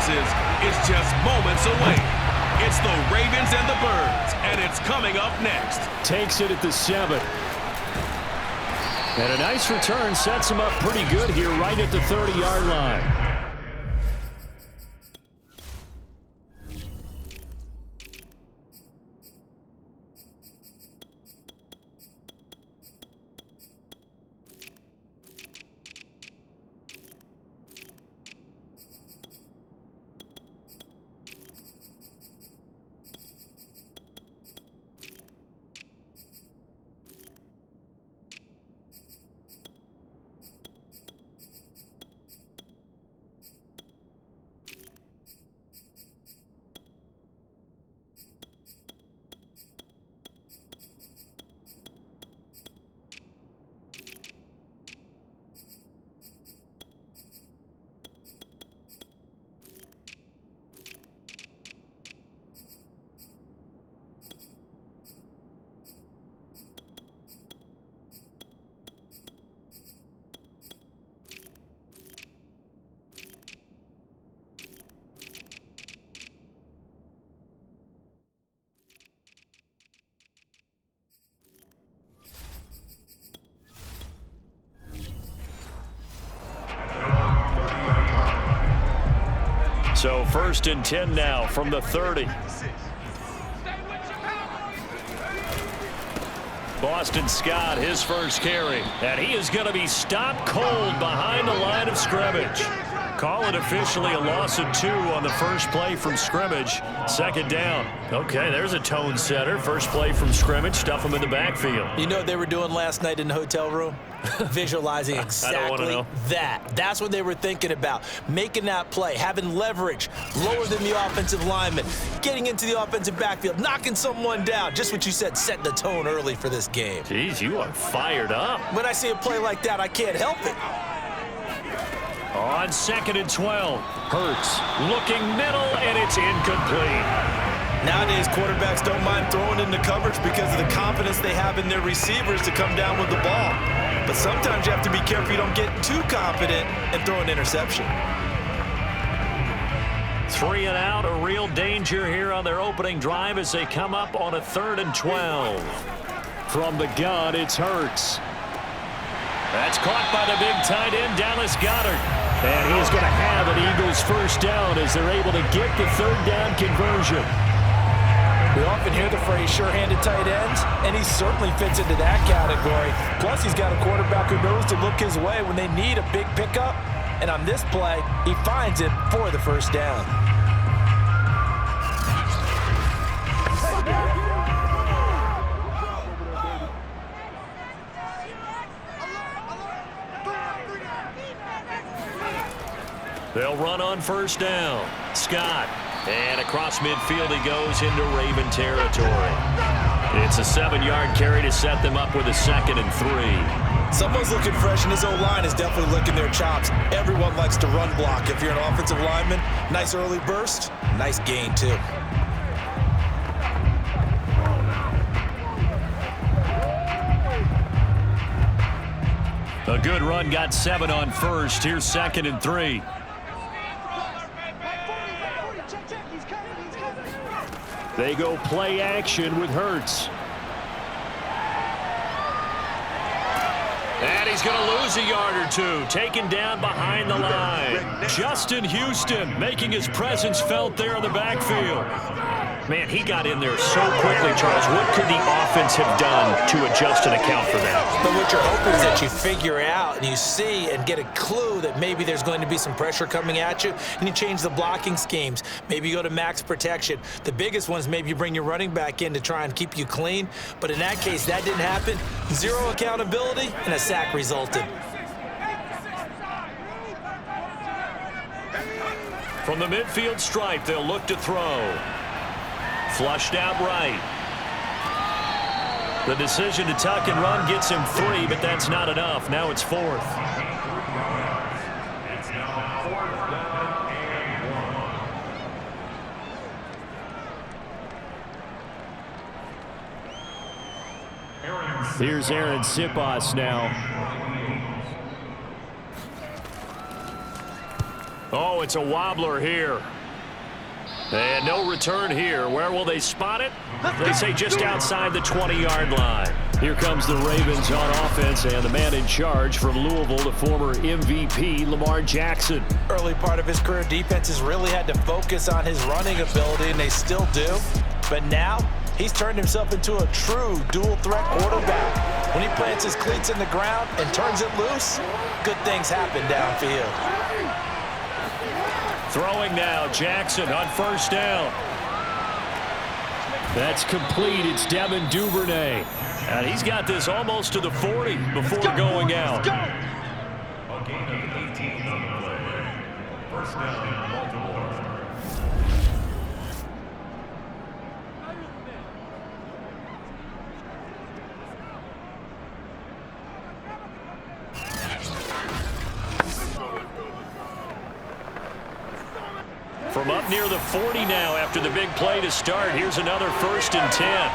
chances is just moments away. It's the Ravens and the Birds, and it's coming up next. Takes it at the 7. And a nice return sets him up pretty good here right at the 30-yard line. So 1st and 10 now from the 30. Boston Scott, his first carry. And he is going to be stopped cold behind the line of scrimmage. Call it officially a loss of 2 on the first play from scrimmage. 2nd down. Okay, there's a tone setter. First play from scrimmage. Stuff him in the backfield. You know what they were doing last night in the hotel room? Visualizing exactly that. That's what they were thinking about. Making that play, having leverage, lower than the offensive lineman, getting into the offensive backfield, knocking someone down. Just what you said, setting the tone early for this game. Jeez, you are fired up. When I see a play like that, I can't help it. On 2nd and 12, Hurts looking middle, and it's incomplete. Nowadays, quarterbacks don't mind throwing into coverage because of the confidence they have in their receivers to come down with the ball. But sometimes you have to be careful you don't get too confident and throw an interception. 3 and out, a real danger here on their opening drive as they come up on a 3rd and 12. From the gun, it's Hurts. That's caught by the big tight end, Dallas Goedert. And he's going to have an Eagles first down as they're able to get the 3rd down conversion. We often hear the phrase sure-handed tight ends, and he certainly fits into that category. Plus, he's got a quarterback who knows to look his way when they need a big pickup. And on this play, he finds it for the first down. They'll run on first down. Scott. And across midfield he goes into Raven territory. It's a 7-yard carry to set them up with a 2nd and 3. Someone's looking fresh, and his O-line is definitely licking their chops. Everyone likes to run block. If you're an offensive lineman, nice early burst, nice gain too. A good run, got 7 on first. Here's 2nd and 3. They go play action with Hurts. And he's going to lose a yard or 2. Taken down behind the line. Justin Houston making his presence felt there in the backfield. Man, he got in there so quickly, Charles. What could the offense have done to adjust and account for that? But what you're hoping is that you figure out and you see and get a clue that maybe there's going to be some pressure coming at you, and you change the blocking schemes. Maybe you go to max protection. The biggest ones, maybe you bring your running back in to try and keep you clean. But in that case, that didn't happen. 0 accountability, and a sack resulted. From the midfield stripe, they'll look to throw. Flushed out right. The decision to tuck and run gets him 3, but that's not enough. Now it's 4th. Here's Aaron Sipos now. Oh, it's a wobbler here. And no return here. Where will they spot it? They say just outside the 20-yard line. Here comes the Ravens on offense, and the man in charge from Louisville, the former MVP, Lamar Jackson. Early part of his career, defenses really had to focus on his running ability, and they still do. But now, he's turned himself into a true dual-threat quarterback. When he plants his cleats in the ground and turns it loose, good things happen downfield. Throwing now, Jackson on first down. That's complete. It's Devin Duvernay. And he's got this almost to the 40 before going out. First down, Baltimore. From up near the 40 now after the big play to start. Here's another 1st and 10.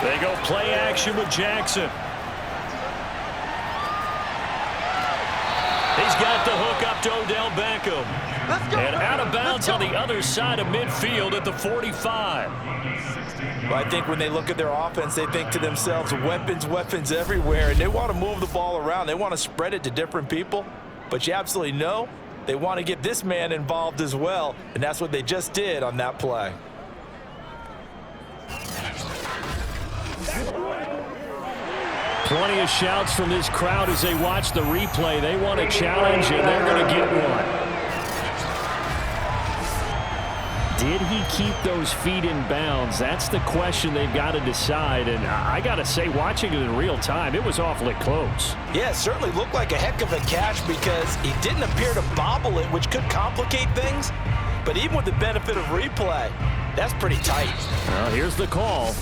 They go play action with Jackson. He's got the hook up to Odell Beckham. And out of bounds on the other side of midfield at the 45. Well, I think when they look at their offense, they think to themselves, weapons everywhere, and they want to move the ball around. They want to spread it to different people. But you absolutely know they want to get this man involved as well, and that's what they just did on that play. Plenty of shouts from this crowd as they watch the replay. They want a challenge, and they're going to get one. Did he keep those feet in bounds? That's the question they've got to decide. And I got to say, watching it in real time, it was awfully close. Yeah, it certainly looked like a heck of a catch because he didn't appear to bobble it, which could complicate things. But even with the benefit of replay, that's pretty tight. Well, here's the call.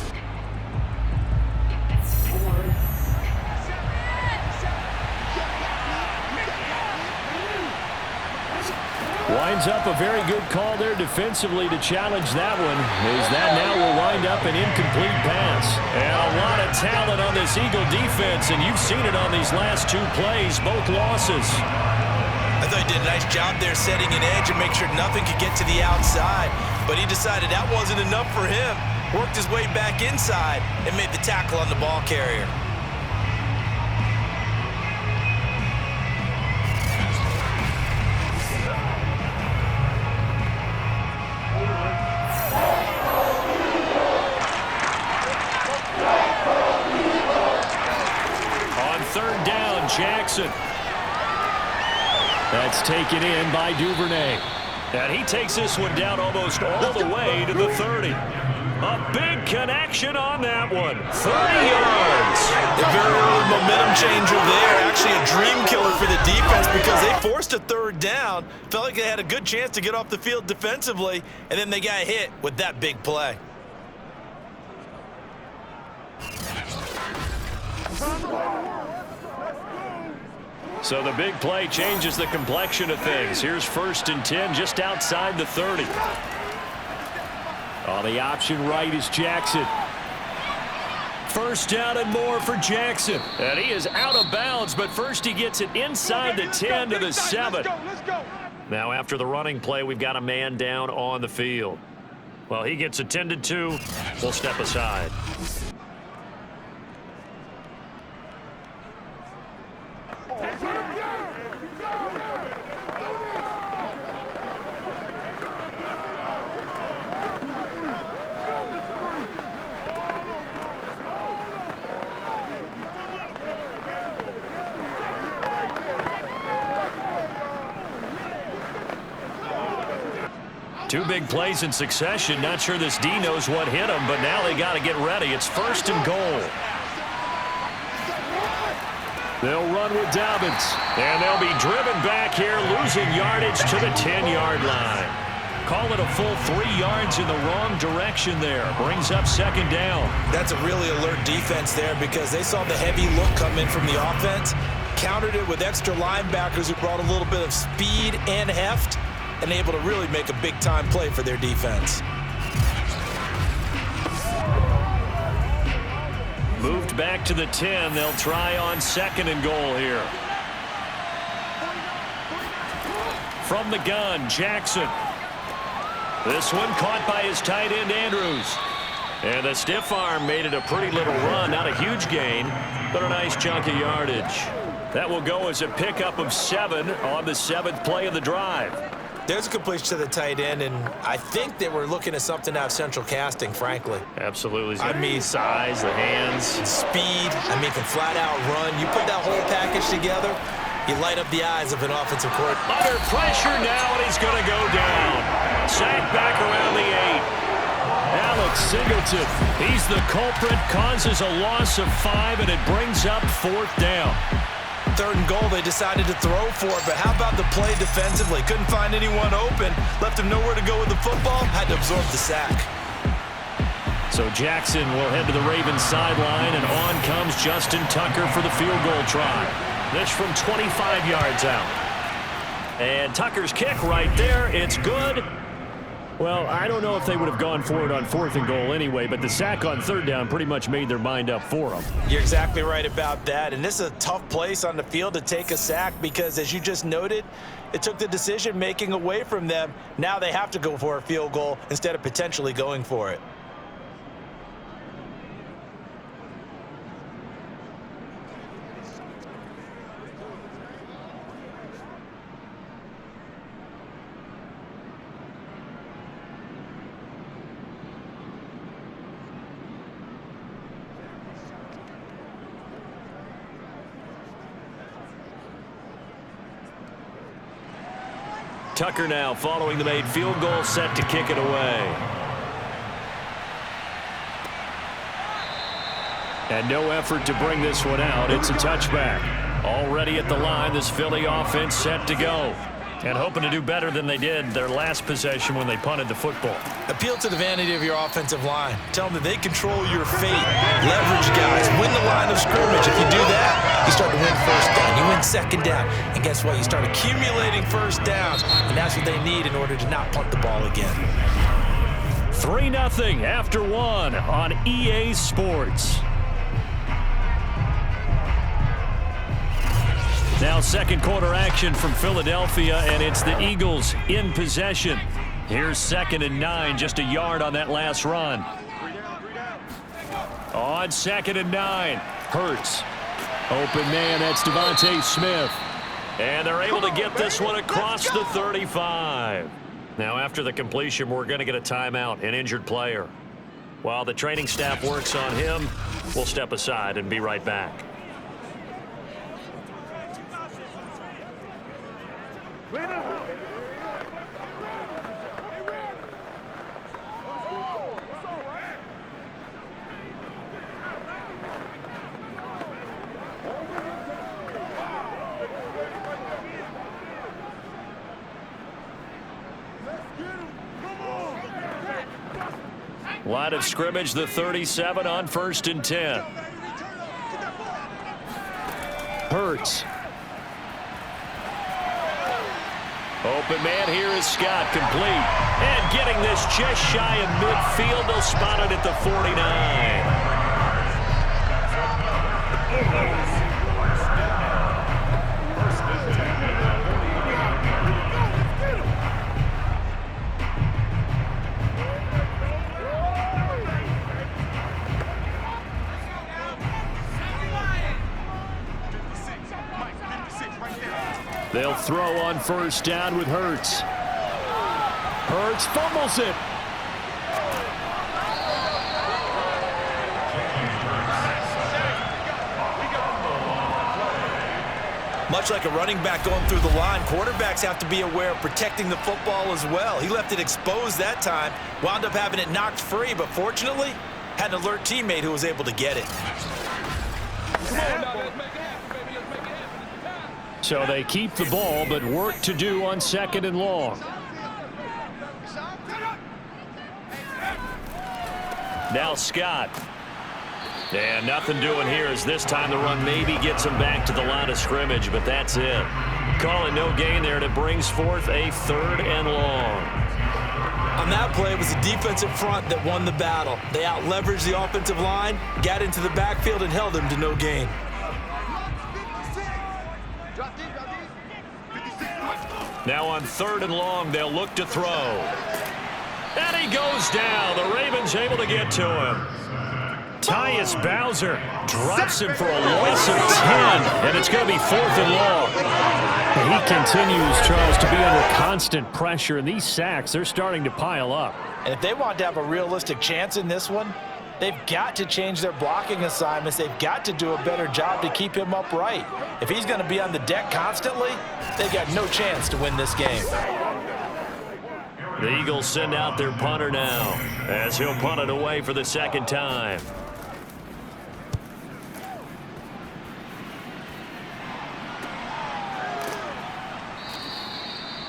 Winds up a very good call there defensively to challenge that one. As that now will wind up an incomplete pass. And a lot of talent on this Eagle defense, and you've seen it on these last 2 plays, both losses. I thought he did a nice job there setting an edge and make sure nothing could get to the outside. But he decided that wasn't enough for him. Worked his way back inside and made the tackle on the ball carrier. Jackson. That's taken in by Duvernay. And he takes this one down almost all the way to the 30. A big connection on that one. 30 yards. A very early momentum changer there. Actually a dream killer for the defense because they forced a 3rd down. Felt like they had a good chance to get off the field defensively, and then they got hit with that big play. So the big play changes the complexion of things. Here's 1st and 10 just outside the 30. On the option right is Jackson. 1st down and more for Jackson. And he is out of bounds, but first he gets it inside the 10 to the 7. Now after the running play, we've got a man down on the field. Well, he gets attended to. We'll step aside. Two big plays in succession. Not sure this D knows what hit him, but now they got to get ready. It's 1st and goal. They'll run with Dobbins, and they'll be driven back here, losing yardage to the 10-yard line. Call it a full 3 yards in the wrong direction there. Brings up 2nd down. That's a really alert defense there because they saw the heavy look come in from the offense, countered it with extra linebackers who brought a little bit of speed and heft, and able to really make a big-time play for their defense. Moved back to the 10. They'll try on 2nd and goal here. From the gun, Jackson. This one caught by his tight end, Andrews. And the stiff arm made it a pretty little run. Not a huge gain, but a nice chunk of yardage. That will go as a pickup of 7 on the 7th play of the drive. There's a completion to the tight end, and I think they were looking at something out of central casting, frankly. Absolutely. I mean, size, the hands. Speed. I mean, can flat out run. You put that whole package together, you light up the eyes of an offensive coordinator. Under pressure now, and he's going to go down. Sacked back around the 8. Alex Singleton, he's the culprit, causes a loss of 5, and it brings up 4th down. 3rd and goal, they decided to throw for it, but how about the play defensively? Couldn't find anyone open, left him nowhere to go with the football, had to absorb the sack. So Jackson will head to the Ravens sideline, and on comes Justin Tucker for the field goal try. This from 25 yards out. And Tucker's kick right there, it's good. Well, I don't know if they would have gone for it on 4th and goal anyway, but the sack on 3rd down pretty much made their mind up for them. You're exactly right about that, and this is a tough place on the field to take a sack because, as you just noted, it took the decision-making away from them. Now they have to go for a field goal instead of potentially going for it. Tucker now following the made field goal, set to kick it away. And no effort to bring this one out. It's a touchback. Already at the line, this Philly offense set to go. And hoping to do better than they did their last possession when they punted the football. Appeal to the vanity of your offensive line. Tell them that they control your fate. Leverage guys. Win the line of scrimmage. If you do that, you start to win 1st down. You win 2nd down. And guess what? You start accumulating 1st downs. And that's what they need in order to not punt the ball again. 3-0 after 1 on EA Sports. Now 2nd quarter action from Philadelphia, and it's the Eagles in possession. Here's 2nd and 9, just a yard on that last run. On 2nd and 9, Hurts. Open man, that's Devontae Smith. And they're able to get this one across the 35. Now after the completion, we're going to get a timeout, an injured player. While the training staff works on him, we'll step aside and be right back. Line of scrimmage, the 37 on 1st and 10. Hurts. Open man here is Scott, complete. And getting this just shy of midfield, they'll spot it at the 49. They'll throw on 1st down with Hurts. Hurts fumbles it. Much like a running back going through the line, quarterbacks have to be aware of protecting the football as well. He left it exposed that time, wound up having it knocked free, but fortunately, had an alert teammate who was able to get it. So they keep the ball, but work to do on 2nd and long. Now Scott. And nothing doing here as this time the run maybe gets him back to the line of scrimmage, but that's it. Call it no gain there, and it brings forth a 3rd and long. On that play, it was the defensive front that won the battle. They out-leveraged the offensive line, got into the backfield, and held him to no gain. Now on 3rd and long, they'll look to throw. And he goes down. The Ravens able to get to him. Tyus Bowser drops him for a loss of 10, and it's going to be 4th and long. He continues, Charles, to be under constant pressure, and these sacks, they're starting to pile up. And if they want to have a realistic chance in this one, they've got to change their blocking assignments. They've got to do a better job to keep him upright. If he's going to be on the deck constantly, they got no chance to win this game. The Eagles send out their punter now, as he'll punt it away for the 2nd time.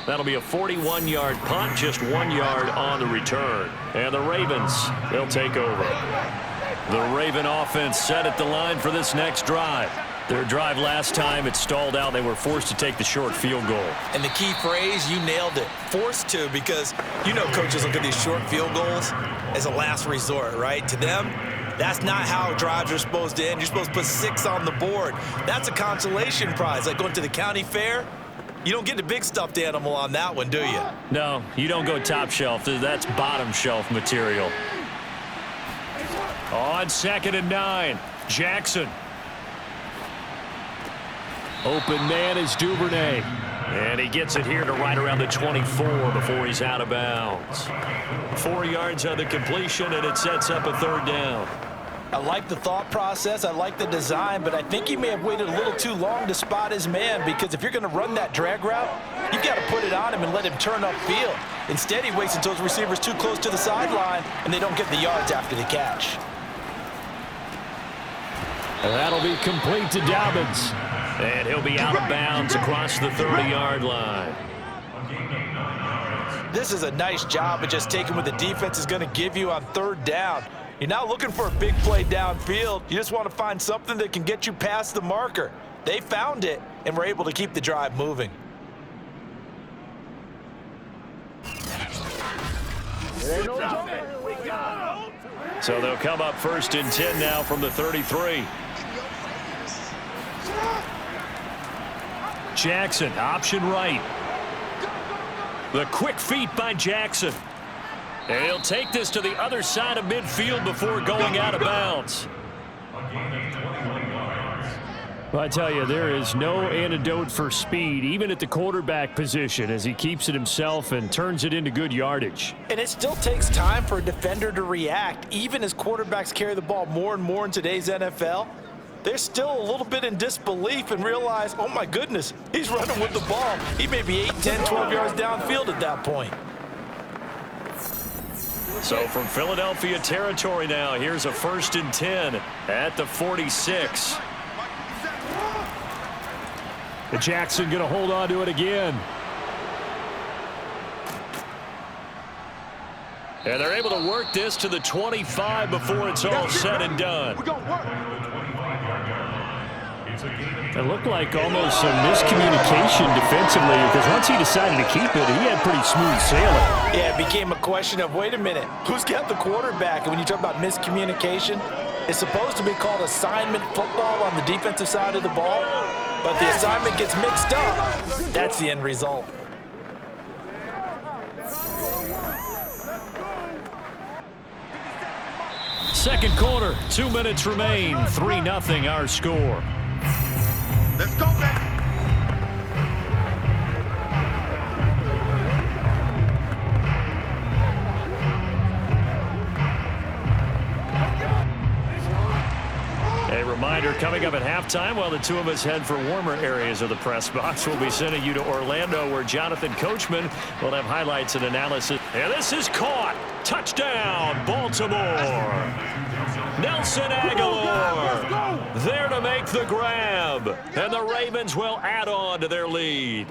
That'll be a 41-yard punt, just 1 yard on the return. And the Ravens, they'll take over. The Raven offense set at the line for this next drive. Their drive last time, it stalled out. They were forced to take the short field goal. And the key phrase, you nailed it. Forced to, because you know coaches look at these short field goals as a last resort, right? To them, that's not how drives are supposed to end. You're supposed to put 6 on the board. That's a consolation prize, like going to the county fair. You don't get the big stuffed animal on that one, do you? No, you don't go top shelf. That's bottom shelf material. On 2nd and 9, Jackson. Open man is Duvernay. And he gets it here to right around the 24 before he's out of bounds. 4 yards on the completion, and it sets up a 3rd down. I like the thought process, I like the design, but I think he may have waited a little too long to spot his man, because if you're going to run that drag route, you've got to put it on him and let him turn upfield. Instead, he waits until his receiver's too close to the sideline, and they don't get the yards after the catch. And that'll be complete to Dobbins. And he'll be out of bounds across the 30-yard line. This is a nice job of just taking what the defense is going to give you on 3rd down. You're not looking for a big play downfield. You just want to find something that can get you past the marker. They found it and were able to keep the drive moving. So they'll come up 1st and 10 now from the 33. Jackson, option right. The quick feet by Jackson. And he'll take this to the other side of midfield before going out of bounds. Well, I tell you, there is no antidote for speed, even at the quarterback position, as he keeps it himself and turns it into good yardage. And it still takes time for a defender to react. Even as quarterbacks carry the ball more and more in today's NFL, they're still a little bit in disbelief and realize, oh my goodness, he's running with the ball. He may be 8, 10, 12 yards downfield at that point. So from Philadelphia territory now, here's a 1st and 10 at the 46. Jackson going to hold on to it again. And they're able to work this to the 25 before it's all said and done. It looked like almost some miscommunication defensively, because once he decided to keep it, he had pretty smooth sailing. Yeah, it became a question of, wait a minute, who's got the quarterback? And when you talk about miscommunication, it's supposed to be called assignment football on the defensive side of the ball, but the assignment gets mixed up. That's the end result. Second quarter, 2 minutes remain, 3-0 our score. Let's go, baby. A reminder, coming up at halftime, while the two of us head for warmer areas of the press box, we'll be sending you to Orlando, where Jonathan Coachman will have highlights and analysis. And this is caught. Touchdown, Baltimore. Nelson Aguilar there to make the grab. And the Ravens will add on to their lead.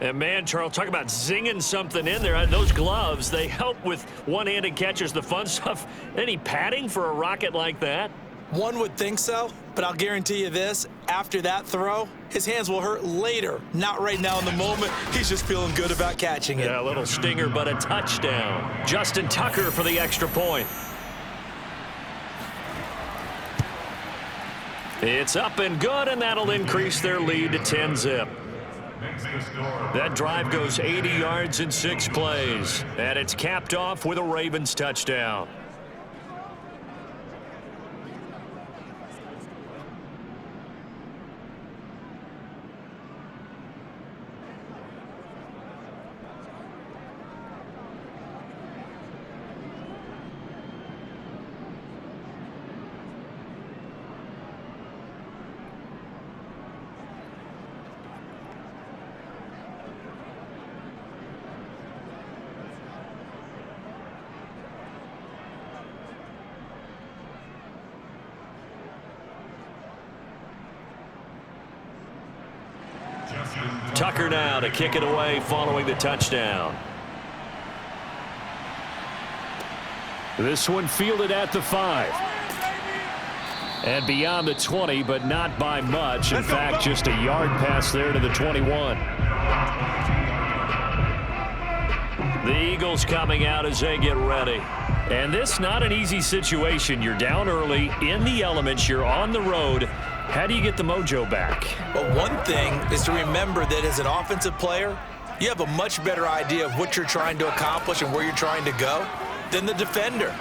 And man, Charles, talk about zinging something in there. Those gloves, they help with one-handed catches, the fun stuff. Any padding for a rocket like that? One would think so, but I'll guarantee you this, after that throw, his hands will hurt later, not right now in the moment. He's just feeling good about catching it. Yeah, a little stinger, but a touchdown. Justin Tucker for the extra point. It's up and good, and that'll increase their lead to 10-zip. That drive goes 80 yards in 6 plays, and it's capped off with a Ravens touchdown. Tucker now to kick it away following the touchdown. This one fielded at the 5. And beyond the 20, but not by much. In fact, just a yard pass there to the 21. The Eagles coming out as they get ready. And this not an easy situation. You're down early, in the elements, you're on the road. How do you get the mojo back? Well, one thing is to remember that as an offensive player, you have a much better idea of what you're trying to accomplish and where you're trying to go than the defender.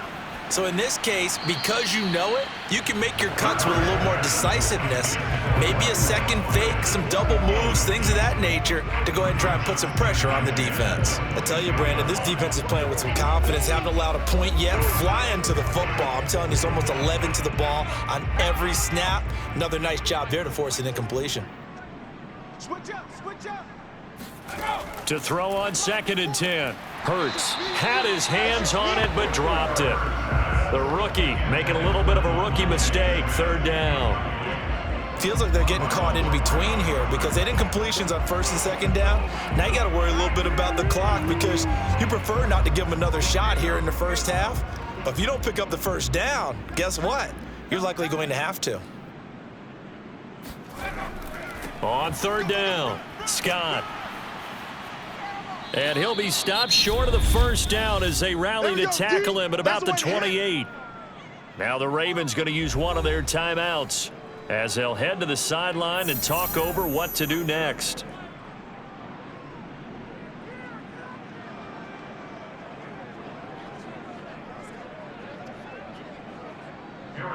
So in this case, because you know it, you can make your cuts with a little more decisiveness, maybe a second fake, some double moves, things of that nature, to go ahead and try and put some pressure on the defense. I tell you, Brandon, this defense is playing with some confidence, haven't allowed a point yet, flying to the football. I'm telling you, it's almost 11 to the ball on every snap. Another nice job there to force an incompletion. Switch up, switch up. To throw on 2nd and 10. Hurts had his hands on it, but dropped it. The rookie making a little bit of a rookie mistake. 3rd down. Feels like they're getting caught in between here because they didn't completions on 1st and 2nd down. Now you got to worry a little bit about the clock because you prefer not to give them another shot here in the first half. But if you don't pick up the 1st down, guess what? You're likely going to have to. On 3rd down, Scott. And he'll be stopped short of the 1st down as they rally to tackle him at about the 28. Now the Ravens going to use one of their timeouts as they'll head to the sideline and talk over what to do next.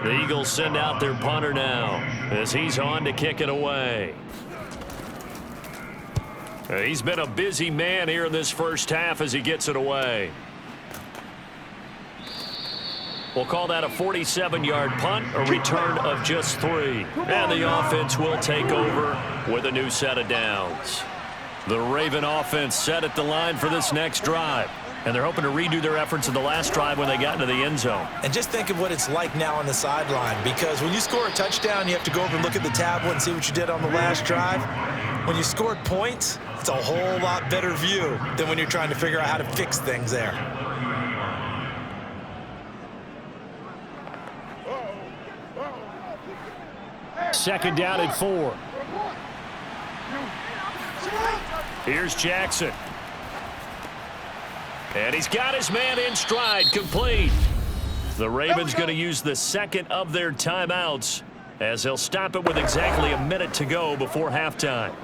The Eagles send out their punter now as he's on to kick it away. He's been a busy man here in this first half as he gets it away. We'll call that a 47-yard punt, a return of just 3. And the offense will take over with a new set of downs. The Raven offense set at the line for this next drive. And they're hoping to redo their efforts in the last drive when they got into the end zone. And just think of what it's like now on the sideline, because when you score a touchdown, you have to go over and look at the tablet and see what you did on the last drive. When you scored points, it's a whole lot better view than when you're trying to figure out how to fix things there. Second down and 4. Here's Jackson. And he's got his man in stride, complete. The Ravens going to use the second of their timeouts as they'll stop it with exactly a minute to go before halftime.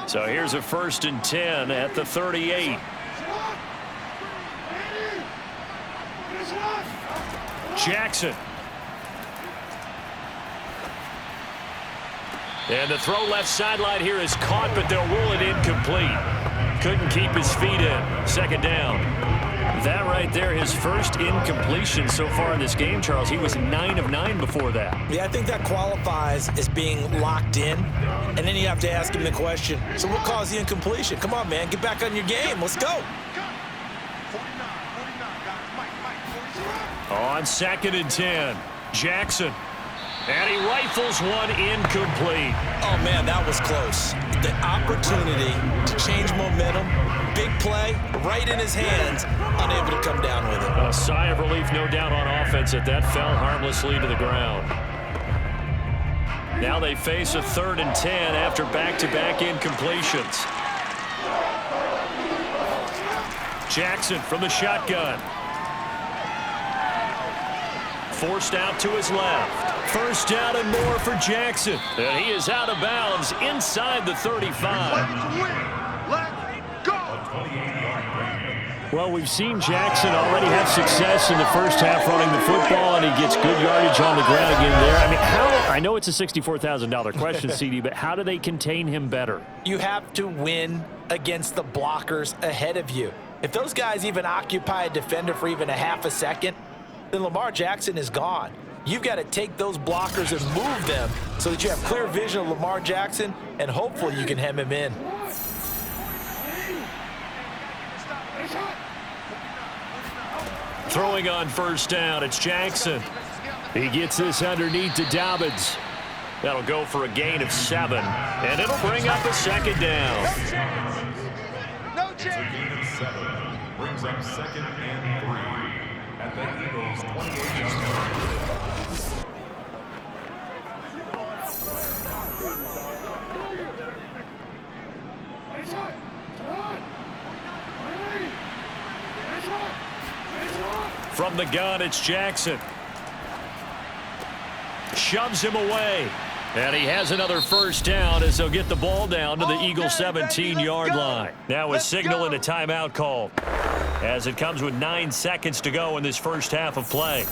So here's a 1st and 10 at the 38. Jackson. And the throw left sideline here is caught, but they'll rule it incomplete. Couldn't keep his feet in. 2nd down. That right there, his first incompletion so far in this game, Charles. He was 9 of 9 before that. Yeah, I think that qualifies as being locked in. And then you have to ask him the question, so what caused the incompletion? Come on, man, get back on your game. Let's go. On 2nd and 10, Jackson. And he rifles one incomplete. Oh, man, that was close. The opportunity to change momentum, big play, right in his hands, unable to come down with it. A sigh of relief, no doubt, on offense that fell harmlessly to the ground. Now they face a 3rd and 10 after back-to-back incompletions. Jackson from the shotgun. Forced out to his left. First down and more for Jackson. And he is out of bounds inside the 35. Well, we've seen Jackson already have success in the first half running the football, and he gets good yardage on the ground again there. I mean, I know it's a $64,000 question, CD, but how do they contain him better? You have to win against the blockers ahead of you. If those guys even occupy a defender for even a half a second, then Lamar Jackson is gone. You've got to take those blockers and move them so that you have clear vision of Lamar Jackson, and hopefully you can hem him in. Throwing on first down, it's Jackson. He gets this underneath to Dobbins. That'll go for a gain of 7, and it'll bring up a second down. No chance. It's a gain of 7. Brings up 2nd and 3 at the Eagles' 28-yard line. From the gun, it's Jackson. Shoves him away. And he has another first down as they'll get the ball down to the Eagles' 17-yard line. Now a signal and a timeout call as it comes with 9 seconds to go in this first half of play.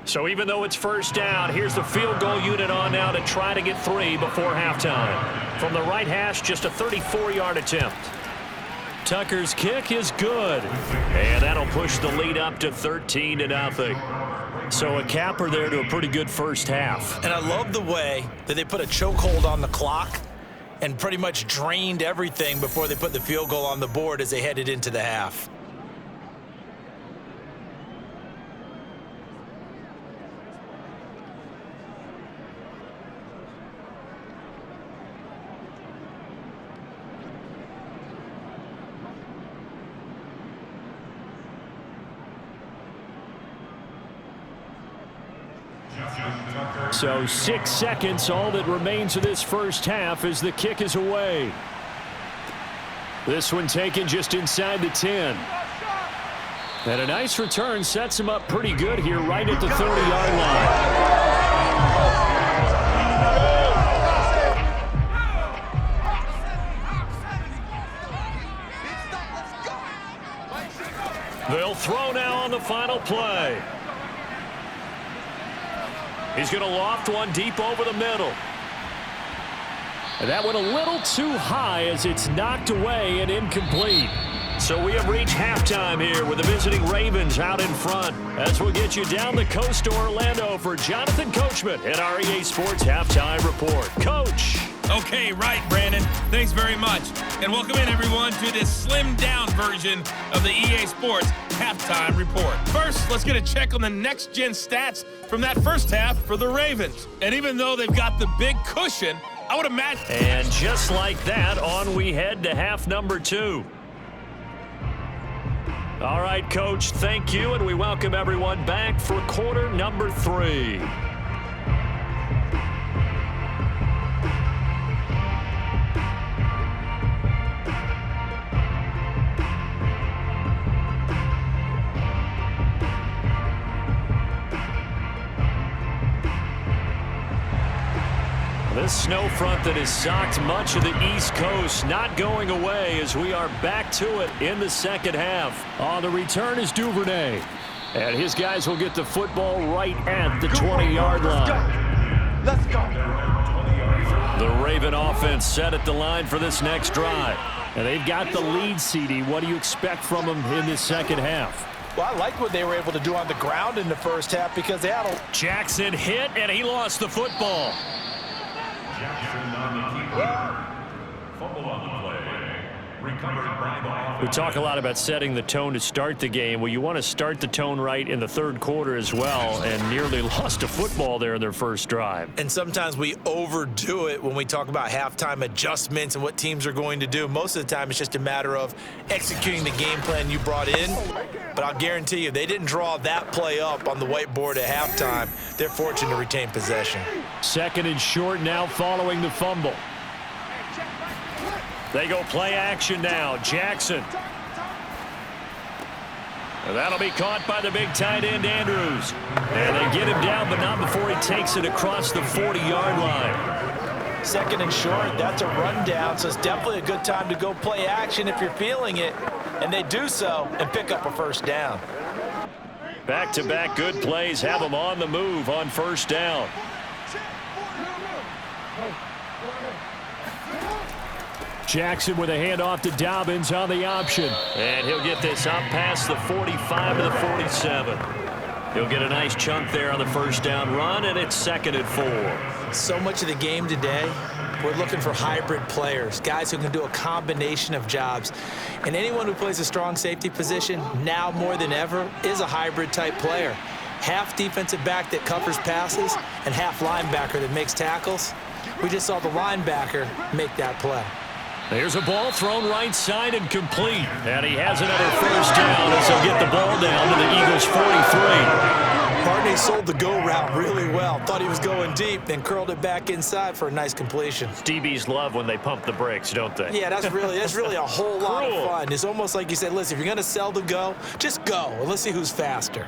So even though it's first down, here's the field goal unit on now to try to get 3 before halftime. From the right hash, just a 34-yard attempt. Tucker's kick is good. And that'll push the lead up to 13-0. So a capper there to a pretty good first half. And I love the way that they put a chokehold on the clock and pretty much drained everything before they put the field goal on the board as they headed into the half. So 6 seconds, all that remains of this first half as the kick is away. This one taken just inside the 10. And a nice return sets him up pretty good here right at the 30-yard line. They'll throw now on the final play. He's going to loft one deep over the middle. And that went a little too high as it's knocked away and incomplete. So we have reached halftime here with the visiting Ravens out in front. As we'll get you down the coast to Orlando for Jonathan Coachman at our EA Sports Halftime Report. Coach. Okay, right, Brandon. Thanks very much. And welcome in, everyone, to this slimmed-down version of the EA Sports Halftime Report. First, let's get a check on the next-gen stats from that first half for the Ravens. And even though they've got the big cushion, I would imagine... And just like that, on we head to half number 2. All right, Coach, thank you, and we welcome everyone back for quarter number 3. This snow front that has socked much of the East Coast not going away as we are back to it in the second half. On the return is Duvernay. And his guys will get the football right at the 20-yard line. Let's go. The Raven offense set at the line for this next drive. And they've got the lead, CD. What do you expect from them in this second half? Well, I like what they were able to do on the ground in the first half because they had a... Jackson hit, and he lost the football. Jackson on the keeper. Fumble on the play. recovered by the offense. We talk a lot about setting the tone to start the game. Well, you want to start the tone right in the third quarter as well, and nearly lost a football there in their first drive. And sometimes we overdo it when we talk about halftime adjustments and what teams are going to do. Most of the time, it's just a matter of executing the game plan you brought in. But I'll guarantee you, they didn't draw that play up on the whiteboard at halftime. They're fortunate to retain possession. Second and short now following the fumble. They go play action now. Jackson. And that'll be caught by the big tight end, Andrews. And they get him down, but not before he takes it across the 40-yard line. Second and short, that's a rundown, so it's definitely a good time to go play action if you're feeling it. And they do so and pick up a first down. Back-to-back good plays have them on the move on first down. Jackson with a handoff to Dobbins on the option. And he'll get this up past the 45 to the 47. He'll get a nice chunk there on the first down run, and it's 2nd and 4. So much of the game today, we're looking for hybrid players, guys who can do a combination of jobs. And anyone who plays a strong safety position, now more than ever, is a hybrid-type player. Half defensive back that covers passes and half linebacker that makes tackles. We just saw the linebacker make that play. There's a ball thrown right side and complete. And he has another first down as he'll get the ball down to the Eagles' 43. Barney sold the go route really well. Thought he was going deep, then curled it back inside for a nice completion. DBs love when they pump the brakes, don't they? Yeah, that's really a whole lot of fun. It's almost like you said, listen, if you're going to sell the go, just go, and let's see who's faster.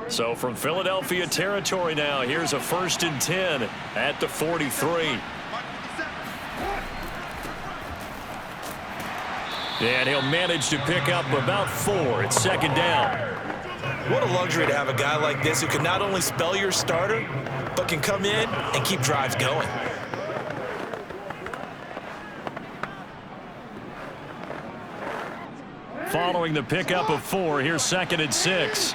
So from Philadelphia territory now, here's a 1st and 10 at the 43. And he'll manage to pick up about 4. It's 2nd down. What a luxury to have a guy like this who can not only spell your starter, but can come in and keep drives going. Following the pickup of 4, here's 2nd and 6.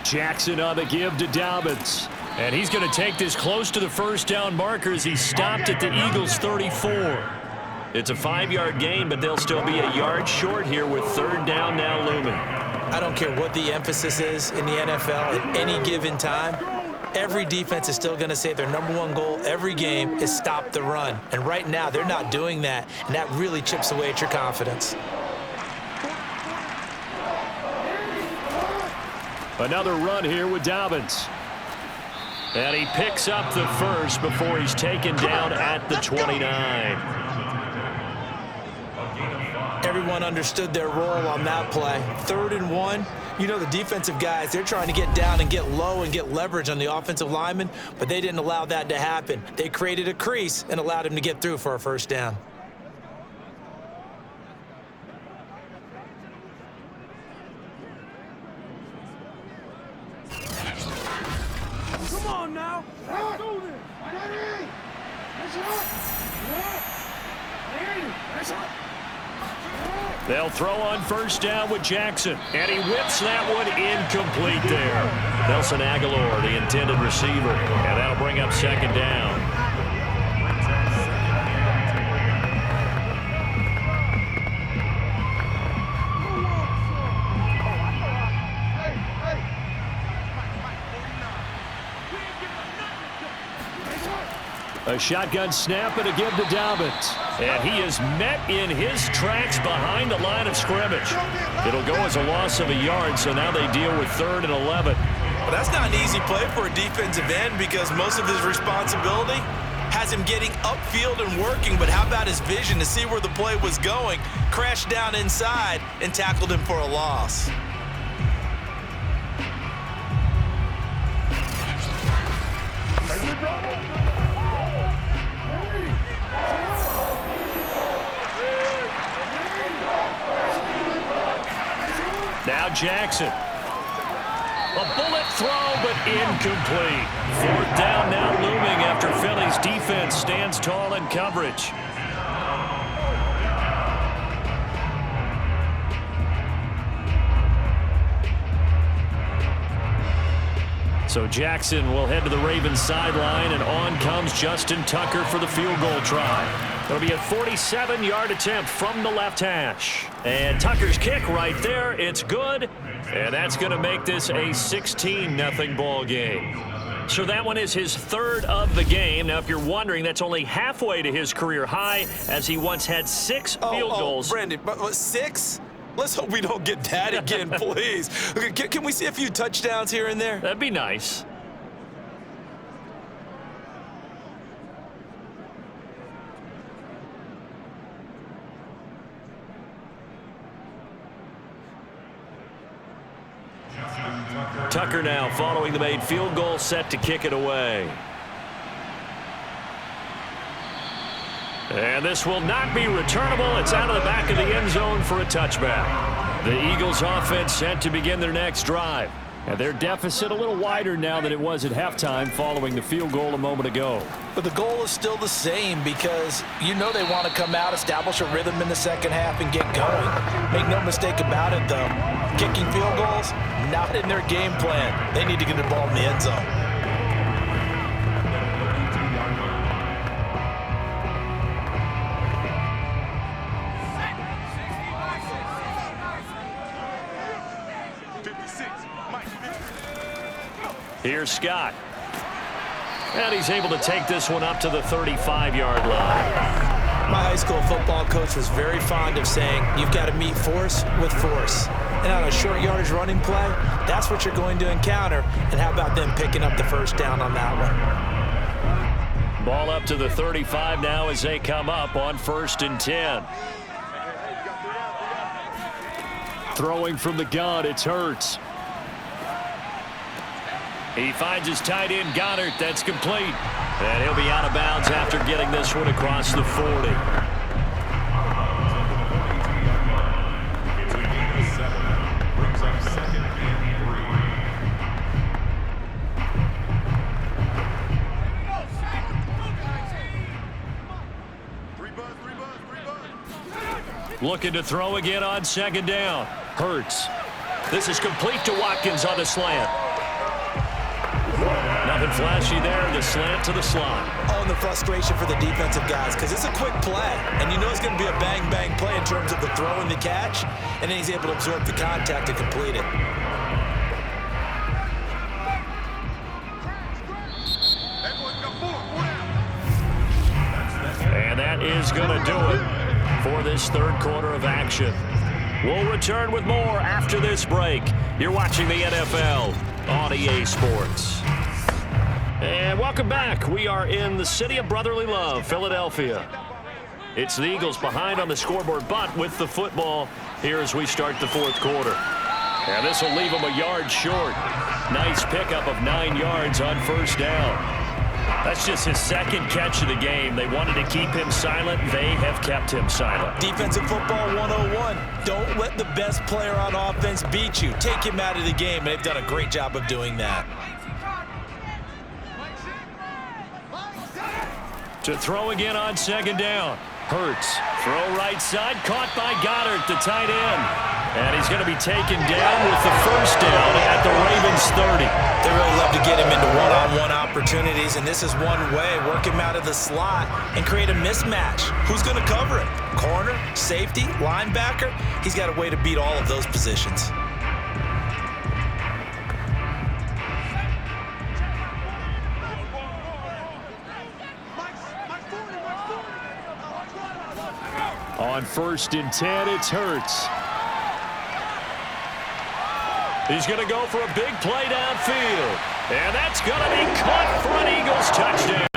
Jackson on the give to Dobbins. And he's going to take this close to the first down marker as he stopped at the Eagles' 34. It's a 5-yard gain, but they'll still be a yard short here with 3rd down now looming. I don't care what the emphasis is in the NFL at any given time. Every defense is still going to say their #1 goal every game is stop the run. And right now, they're not doing that, and that really chips away at your confidence. Another run here with Dobbins. And he picks up the first before he's taken down at the 29. Everyone understood their role on that play. 3rd and 1. You know the defensive guys, they're trying to get down and get low and get leverage on the offensive lineman, but they didn't allow that to happen. They created a crease and allowed him to get through for a first down. Come on now. Let's do this. Ready? Let's up. They'll throw on first down with Jackson. And he whips that one incomplete there. Nelson Aguilar, the intended receiver. And that'll bring up 2nd down. A shotgun snap and a give to Dobbins. And he is met in his tracks behind the line of scrimmage. It'll go as a loss of a yard, so now they deal with 3rd and 11. Well, that's not an easy play for a defensive end because most of his responsibility has him getting upfield and working, but how about his vision to see where the play was going, crashed down inside, and tackled him for a loss. Now Jackson. A bullet throw, but incomplete. 4th down now looming after Philly's defense stands tall in coverage. So Jackson will head to the Ravens sideline, and on comes Justin Tucker for the field goal try. It'll be a 47-yard attempt from the left hash. And Tucker's kick right there, it's good. And that's going to make this a 16-0 ball game. So that one is his third of the game. Now, if you're wondering, that's only halfway to his career high, as he once had 6 field goals. Brandon, but 6? Let's hope we don't get that again, please. Okay, can we see a few touchdowns here and there? That'd be nice. Tucker now following the made field goal, set to kick it away. And this will not be returnable. It's out of the back of the end zone for a touchback. The Eagles offense set to begin their next drive. And their deficit a little wider now than it was at halftime following the field goal a moment ago. But the goal is still the same, because you know they want to come out, establish a rhythm in the second half, and get going. Make no mistake about it, though. Kicking field goals, not in their game plan. They need to get the ball in the end zone. Here's Scott. And he's able to take this one up to the 35-yard line. My high school football coach was very fond of saying, you've got to meet force with force. And on a short yardage running play, that's what you're going to encounter. And how about them picking up the first down on that one? Ball up to the 35 now as they come up on 1st and 10. Throwing from the gun, it's Hurts. He finds his tight end, Goddard. That's complete. And he'll be out of bounds after getting this one across the 40. Brings up 2nd and 3. Looking to throw again on 2nd down. Hurts. This is complete to Watkins on the slant. Nothing flashy there, the slant to the slot. Oh, and the frustration for the defensive guys, because it's a quick play, and you know it's going to be a bang-bang play in terms of the throw and the catch, and then he's able to absorb the contact to complete it. And that is going to do it for this 3rd quarter of action. We'll return with more after this break. You're watching the NFL on EA Sports. And welcome back. We are in the city of brotherly love, Philadelphia. It's the Eagles behind on the scoreboard, but with the football here as we start the 4th quarter. And this will leave them a yard short. Nice pickup of 9 yards on 1st down. That's just his 2nd catch of the game. They wanted to keep him silent. They have kept him silent. Defensive football 101. Don't let the best player on offense beat you. Take him out of the game, and they've done a great job of doing that. To throw again on 2nd down. Hurts. Throw right side. Caught by Goddard, the tight end. And he's going to be taken down with the 1st down at the Ravens 30. They really love to get him into one-on-one opportunities, and this is one way. Work him out of the slot and create a mismatch. Who's going to cover it? Corner, safety, linebacker? He's got a way to beat all of those positions. On 1st and 10, it's Hurts. He's going to go for a big play downfield. And that's going to be caught for an Eagles touchdown.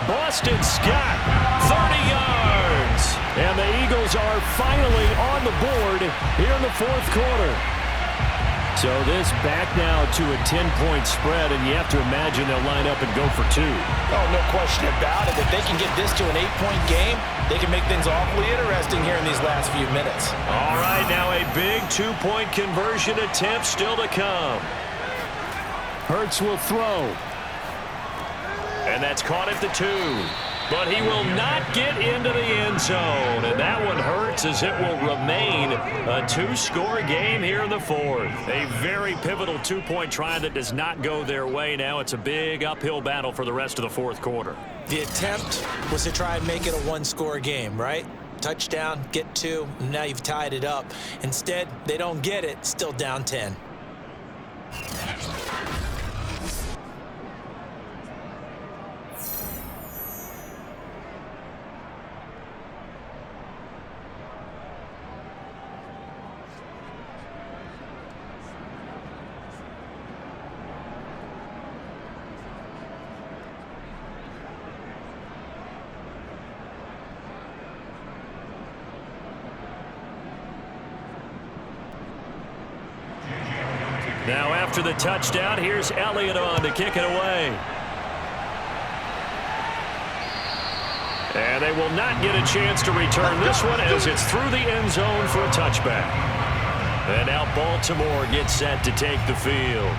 Boston Scott, 30 yards. And the Eagles are finally on the board here in the 4th quarter. So this back now to a 10-point spread, and you have to imagine they'll line up and go for 2. Oh, no question about it. If they can get this to an 8-point game, they can make things awfully interesting here in these last few minutes. All right, now a big 2-point conversion attempt still to come. Hurts will throw. And that's caught at the 2. But he will not get into the end zone, and that one hurts as it will remain a two-score game here in the fourth. A very pivotal two-point try that does not go their way. Now it's a big uphill battle for the rest of the fourth quarter. The attempt was to try and make it a one-score game, right? Touchdown, get 2, and now you've tied it up. Instead, they don't get it, still down 10. Now after the touchdown, here's Elliott on to kick it away. And they will not get a chance to return this one as it's through the end zone for a touchback. And now Baltimore gets set to take the field.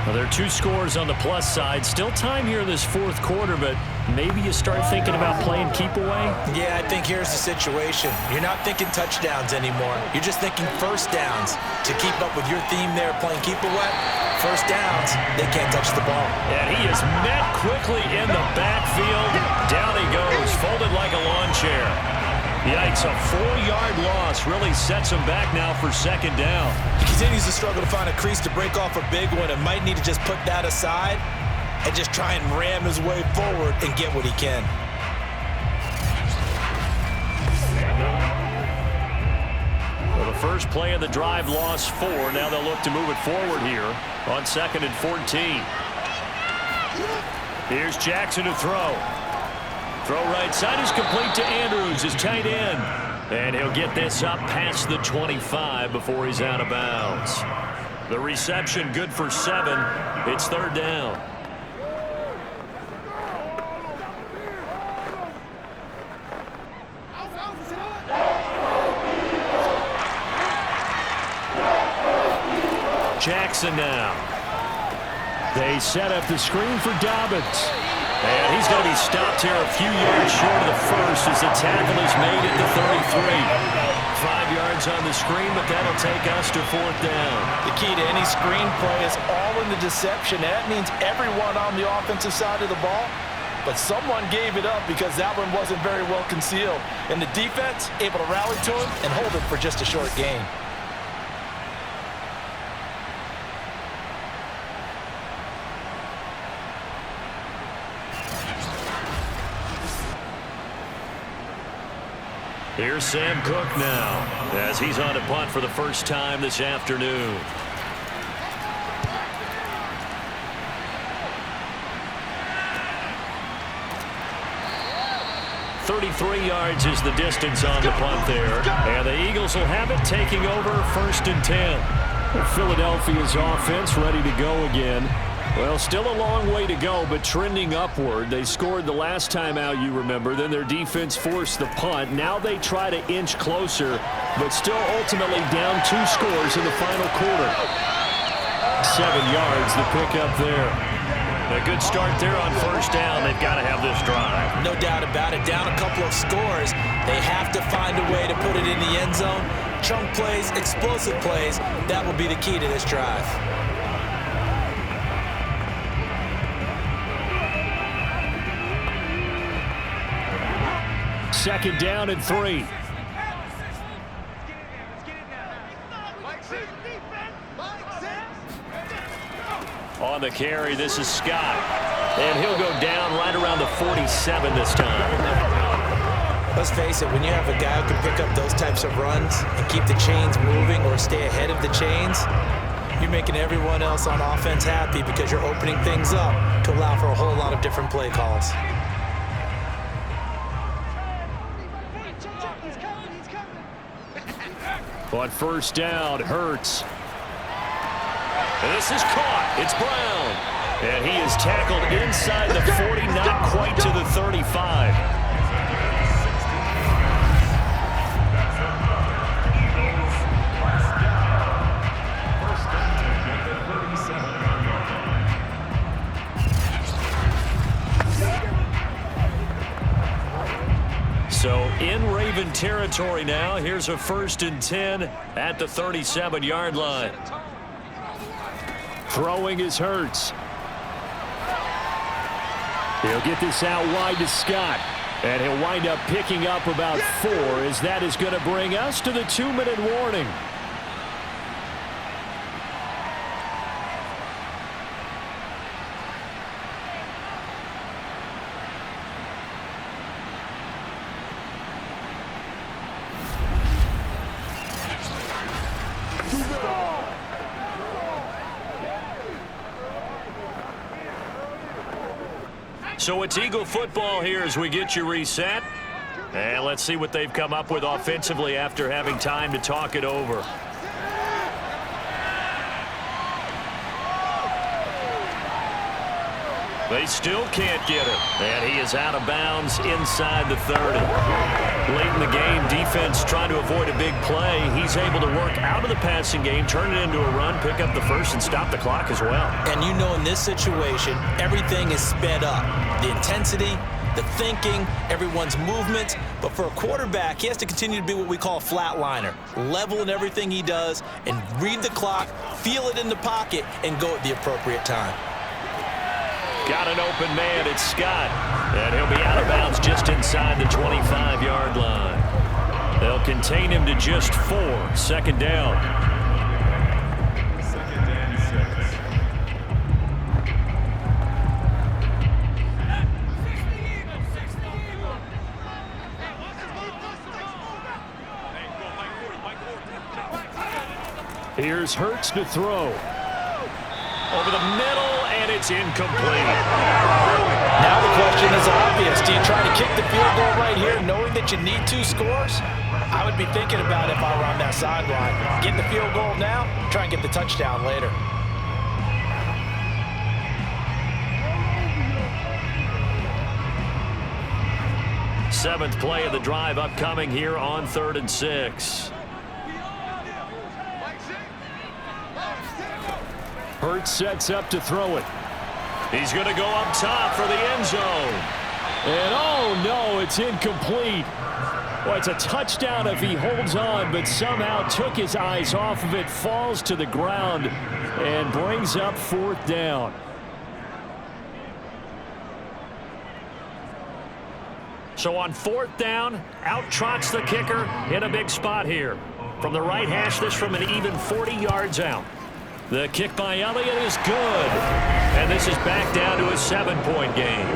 Well, there are 2 scores on the plus side. Still time here in this fourth quarter, but maybe you start thinking about playing keep away? Yeah, I think here's the situation. You're not thinking touchdowns anymore. You're just thinking first downs. To keep up with your theme there, playing keep away, first downs, they can't touch the ball. And he is met quickly in the backfield. Down he goes, folded like a lawn chair. Yikes, a 4-yard loss really sets him back now for second down. He continues to struggle to find a crease to break off a big one and might need to just put that aside and just try and ram his way forward and get what he can. Well, the first play of the drive lost 4. Now they'll look to move it forward here on 2nd and 14. Here's Jackson to throw. Throw right side is complete to Andrews, his tight end. And he'll get this up past the 25 before he's out of bounds. The reception good for 7. It's 3rd down. Jackson now. They set up the screen for Dobbins. And he's going to be stopped here a few yards short of the first as the tackle is made at the 33. 5 yards on the screen, but that'll take us to 4th down. The key to any screen play is all in the deception. That means everyone on the offensive side of the ball, but someone gave it up because that one wasn't very well concealed. And the defense able to rally to him and hold him for just a short gain. Here's Sam Cook now as he's on to punt for the first time this afternoon. .33 yards is the distance on the punt there. And the Eagles will have it taking over 1st and 10. Philadelphia's offense ready to go again. Well, still a long way to go, but trending upward. They scored the last time out, you remember. Then their defense forced the punt. Now they try to inch closer, but still ultimately down 2 scores in the final quarter. 7 yards, the pickup there. A good start there on 1st down. They've got to have this drive. No doubt about it. Down a couple of scores. They have to find a way to put it in the end zone. Chunk plays, explosive plays. That will be the key to this drive. 2nd down and 3. On the carry, this is Scott. And he'll go down right around the 47 this time. Let's face it, when you have a guy who can pick up those types of runs and keep the chains moving or stay ahead of the chains, you're making everyone else on offense happy because you're opening things up to allow for a whole lot of different play calls. On 1st down, Hurts. And this is caught. It's Brown. And he is tackled inside the 40, not quite to the 35. territory now. Here's a 1st and 10 at the 37-yard line. Throwing is Hurts. He'll get this out wide to Scott. And he'll wind up picking up about 4 as that is going to bring us to the 2-minute warning. So it's Eagle football here as we get you reset. And let's see what they've come up with offensively after having time to talk it over. They still can't get him. And he is out of bounds inside the 30. Late in the game, defense trying to avoid a big play. He's able to work out of the passing game, turn it into a run, pick up the first, and stop the clock as well. And you know in this situation, everything is sped up. The intensity, the thinking, everyone's movement. But for a quarterback, he has to continue to be what we call a flatliner. Level in everything he does and read the clock, feel it in the pocket, and go at the appropriate time. Got an open man, it's Scott. And he'll be out of bounds just inside the 25-yard line. They'll contain him to just 4. 2nd down. 2nd and 6. Here's Hurts to throw. Over the middle, and it's incomplete. Now the question is obvious. Do you try to kick the field goal right here knowing that you need 2 scores? I would be thinking about it if I were on that sideline. Get the field goal now, try and get the touchdown later. Seventh play of the drive upcoming here on 3rd and 6. Hurts sets up to throw it. He's going to go up top for the end zone. And oh no, it's incomplete. Well, it's a touchdown if he holds on, but somehow took his eyes off of it, falls to the ground, and brings up 4th down. So on 4th down, out trots the kicker in a big spot here. From the right hash, this from an even 40 yards out. The kick by Elliott is good. And this is back down to a 7-point game.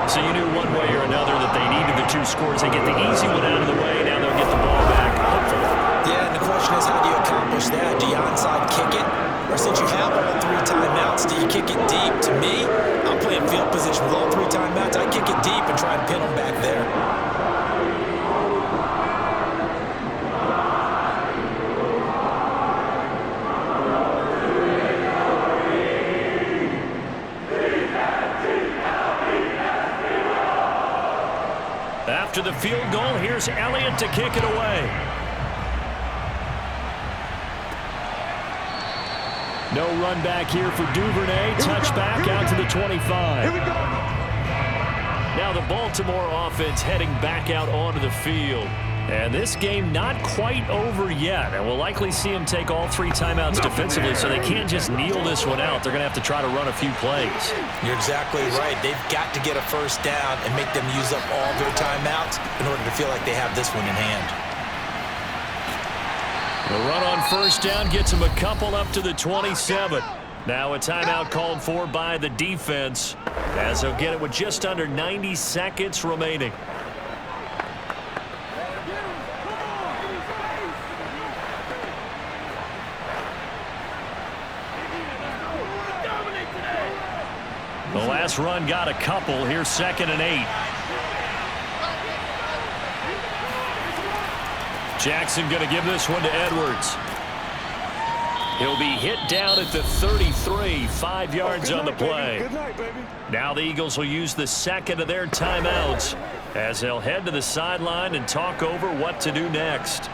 So you knew one way or another that they needed the 2 scores. They get the easy one out of the way. Now they'll get the ball back, hopefully. Yeah, and the question is, how do you accomplish that? Do you onside kick it? Or since you have all 3 timeouts, do you kick it deep? To me, I'm playing field position with all 3 timeouts. I kick it deep and try and pin them back there. After the field goal, here's Elliott to kick it away. No run back here for Duvernay. Touchback out to the 25. Here we go. Now the Baltimore offense heading back out onto the field. And this game not quite over yet. And we'll likely see them take all 3 timeouts defensively, so they can't just kneel this one out. They're going to have to try to run a few plays. You're exactly right. They've got to get a 1st down and make them use up all their timeouts in order to feel like they have this one in hand. The run on 1st down gets them a couple up to the 27. Now a timeout called for by the defense, as they'll get it with just under 90 seconds remaining. The last run got a couple. Here's 2nd and 8. Jackson going to give this one to Edwards. He'll be hit down at the 33, 5 yards on the play. Good night, baby. Now the Eagles will use the 2nd of their timeouts as they'll head to the sideline and talk over what to do next.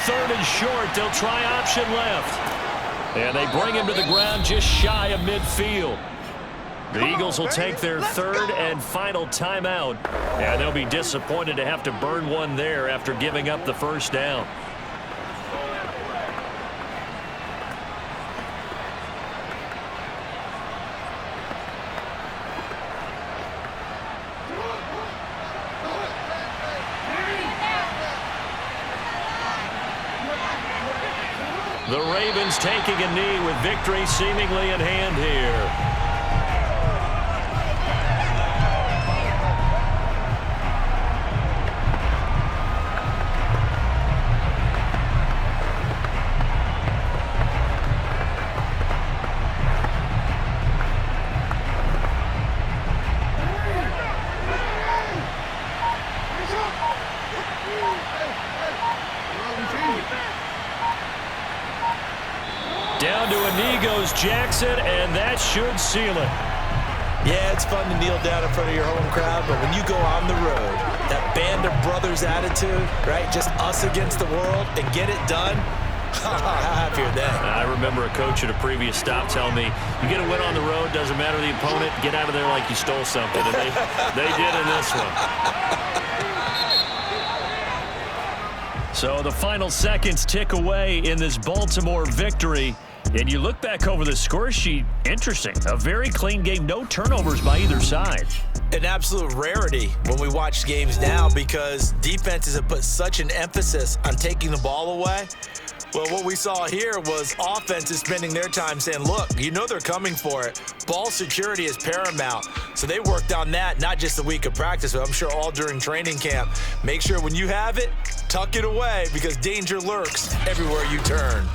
third and short. They'll try option left. And they bring him to the ground just shy of midfield. The Eagles will take their third and final timeout. And they'll be disappointed to have to burn one there after giving up the first down. The Ravens taking a knee with victory seemingly in hand here. Down to a knee goes Jackson, and that should seal it. Yeah, it's fun to kneel down in front of your home crowd, but when you go on the road, that band of brothers attitude, right, just us against the world, and get it done, how happy are they? I remember a coach at a previous stop telling me, you get a win on the road, doesn't matter the opponent, get out of there like you stole something, and they did in this one. So the final seconds tick away in this Baltimore victory. And you look back over the score sheet, interesting. A very clean game, no turnovers by either side. An absolute rarity when we watch games now because defenses have put such an emphasis on taking the ball away. Well, what we saw here was offenses spending their time saying, look, you know they're coming for it. Ball security is paramount. So they worked on that, not just a week of practice, but I'm sure all during training camp. Make sure when you have it, tuck it away because danger lurks everywhere you turn.